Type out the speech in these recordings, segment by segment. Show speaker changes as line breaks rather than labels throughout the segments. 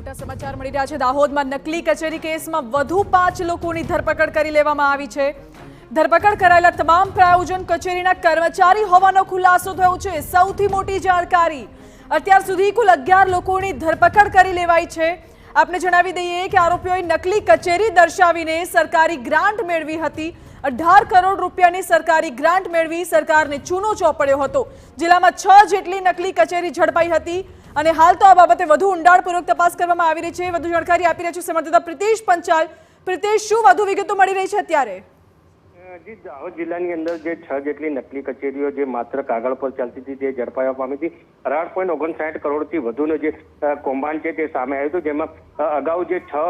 મોટા સમાચાર મળી રહ્યા છે। દાહોદમાં નકલી કચેરી કેસમાં વધુ 5 લોકોની ધરપકડ કરી લેવામાં આવી છે। ધરપકડ કરાયેલા તમામ પ્રાયોજન કચેરીના કર્મચારી હોવાનો ખુલાસો થયો છે। સૌથી મોટી જાણકારી, અત્યાર સુધી કુલ 11 લોકોની ધરપકડ કરી લેવાઈ છે। આપને જણાવી દઈએ કે આરોપીઓએ નકલી કચેરી દર્શાવીને સરકારી ગ્રાન્ટ મેળવી હતી। 18 કરોડ રૂપિયાની સરકારી ગ્રાન્ટ મેળવી સરકારને ચૂનો ચોપડ્યો હતો। જિલ્લામાં 6 જેટલી નકલી કચેરી ઝડપાઈ હતી અને હાલ તો આ બાબતે વધુ ઊંડાણપૂર્વક તપાસ કરવામાં આવી રહી છે। વધુ જાણકારી આપી રહ્યા છે સંવાદદાતા પ્રિતેશ પંચાલ। પ્રિતેશ, શું વધુ વિગતો મળી રહી છે અત્યારે?
જી, દાહોદ જિલ્લાની અંદર જે 6 જેટલી નકલી કચેરીઓ જે માત્ર કાગળ પર ચાલતી હતી તે ઝડપાઈ પામી હતી। 18.59 કરોડથી વધુનો જે કૌભાંડ છે તે સામે આવ્યું હતું, જેમાં અગાઉ જે 6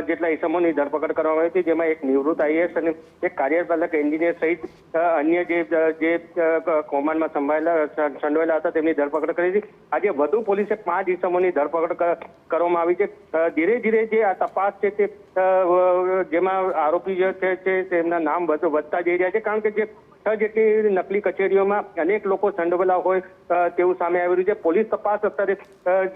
જેટલા ઇસમોની ધરપકડ કરવામાં આવી હતી, જેમાં એક નિવૃત્ત આઈએએસ અને એક કાર્યપાલક એન્જિનિયર સહિત અન્ય જે કૌભાંડમાં સંડોવાયેલા હતા તેમની ધરપકડ કરી હતી। આજે વધુ પોલીસે 5 ઇસમોની ધરપકડ કરવામાં આવી છે। ધીરે ધીરે જે આ તપાસ છે તે જેમાં આરોપી જે છે તેમના નામ વધતા જઈ રહ્યા છે, કારણ કે જે 6 જેટલી નકલી કચેરીઓમાં અનેક લોકો સંડોવાયેલા હોય તેવું સામે આવી રહ્યું છે। પોલીસ તપાસ અત્યારે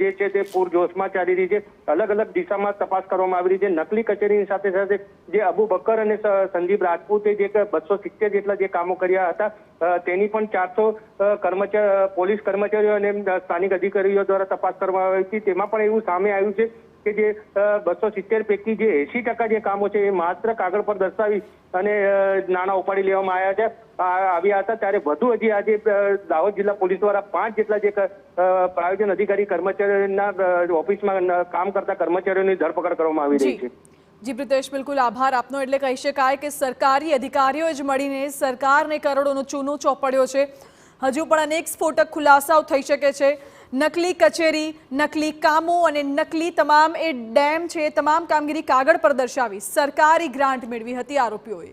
જે છે તે પૂરજોશમાં ચાલી રહી છે। અલગ અલગ દિશામાં તપાસ કરવામાં આવી રહી છે। નકલી કચેરીની સાથે સાથે જે અબુ બકર અને સંદીપ રાજપૂતે જે 270 જેટલા જે કામો કર્યા હતા તેની પણ 400 પોલીસ કર્મચારીઓ અને સ્થાનિક અધિકારીઓ દ્વારા તપાસ કરવામાં આવી હતી। તેમાં પણ એવું સામે આવ્યું છે કે જે 270 પૈકી જે 80% જે કામો છે એ માત્ર કાગળ પર દર્શાવી અને નાણાં ઉપાડી લેવામાં આવ્યા હતા। ત્યારે વધુ હજી આજે દાહોદ જિલ્લા પોલીસ દ્વારા 5 જેટલા જે પ્રાયોજન અધિકારી કર્મચારીના ઓફિસમાં કામ કરતા કર્મચારીઓની ધરપકડ કરવામાં આવી રહી છે।
જી પ્રિતેશ, બિલકુલ આભાર આપનો। એટલે કહી શકાય કે સરકારી અધિકારીઓ જ મળીને સરકારને કરોડોનો ચૂનો ચોપડ્યો છે। હજુ પણ અનેક સ્ફોટક ખુલાસાઓ થઈ શકે છે। નકલી કચેરી, નકલી કામો અને નકલી તમામ એ ડેમ છે, તમામ કામગીરી કાગળ પર દર્શાવી સરકારી ગ્રાન્ટ મેળવી હતી આરોપીઓએ।